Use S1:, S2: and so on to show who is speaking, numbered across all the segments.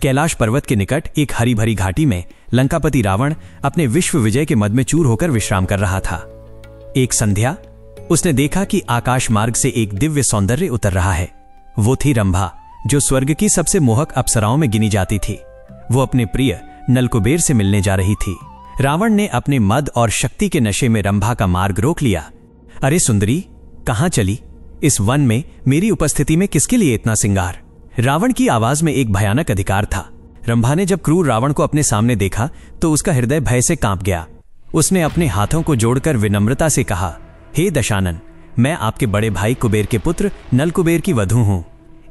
S1: कैलाश पर्वत के निकट एक हरी भरी घाटी में लंकापति रावण अपने विश्व विजय के मद में चूर होकर विश्राम कर रहा था। एक संध्या उसने देखा कि आकाश मार्ग से एक दिव्य सौंदर्य उतर रहा है। वो थी रंभा, जो स्वर्ग की सबसे मोहक अप्सराओं में गिनी जाती थी। वो अपने प्रिय नलकुबेर से मिलने जा रही थी। रावण ने अपने मद और शक्ति के नशे में रंभा का मार्ग रोक लिया। अरे सुंदरी, कहां चली? इस वन में मेरी उपस्थिति में किसके लिए इतना सिंगार? रावण की आवाज में एक भयानक अधिकार था। रंभा ने जब क्रूर रावण को अपने सामने देखा तो उसका हृदय भय से कांप गया। उसने अपने हाथों को जोड़कर विनम्रता से कहा, हे दशानन, मैं आपके बड़े भाई कुबेर के पुत्र नलकुबेर की वधू हूं।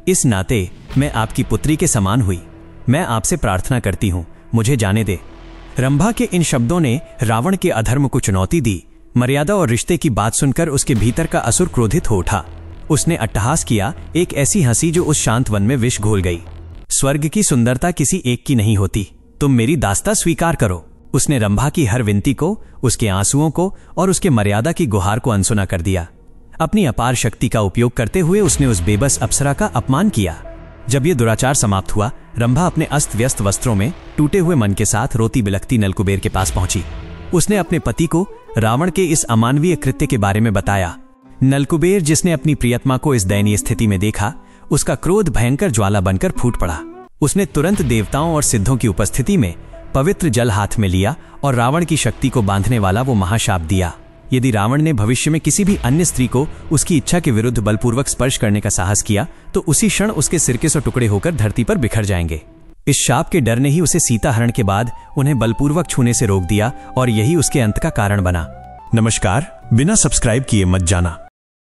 S1: इस नाते मैं आपकी पुत्री के समान हुई। मैं आपसे प्रार्थना करती हूं, मुझे जाने दे। रंभा के इन शब्दों ने रावण के अधर्म को चुनौती दी। मर्यादा और रिश्ते की बात सुनकर उसके भीतर का असुर क्रोधित हो उठा। उसने अट्टहास किया, एक ऐसी हंसी जो उस शांत वन में विष घोल गई। स्वर्ग की सुंदरता किसी एक की नहीं होती, तुम मेरी दास्ता स्वीकार करो। उसने रंभा की हर विनती को, उसके आंसुओं को और उसके मर्यादा की गुहार को अनसुना कर दिया। अपनी अपार शक्ति का उपयोग करते हुए उसने उस बेबस अप्सरा का अपमान किया। जब यह दुराचार समाप्त हुआ, रंभा अपने अस्त व्यस्त वस्त्रों में टूटे हुए मन के साथ रोती बिलखती नलकुबेर के पास पहुंची। उसने अपने पति को रावण के इस अमानवीय कृत्य के बारे में बताया। नलकुबेर, जिसने अपनी प्रियतमा को इस दयनीय स्थिति में देखा, उसका क्रोध भयंकर ज्वाला बनकर फूट पड़ा। उसने तुरंत देवताओं और सिद्धों की उपस्थिति में पवित्र जल हाथ में लिया और रावण की शक्ति को बांधने वाला वो महाशाप दिया। यदि रावण ने भविष्य में किसी भी अन्य स्त्री को उसकी इच्छा के विरुद्ध बलपूर्वक स्पर्श करने का साहस किया तो उसी क्षण उसके सिर के 100 टुकड़े होकर धरती पर बिखर जाएंगे। इस शाप के डर ने ही उसे सीता हरण के बाद उन्हें बलपूर्वक छूने से रोक दिया और यही उसके अंत का कारण बना।
S2: नमस्कार, बिना सब्सक्राइब किए मत जाना।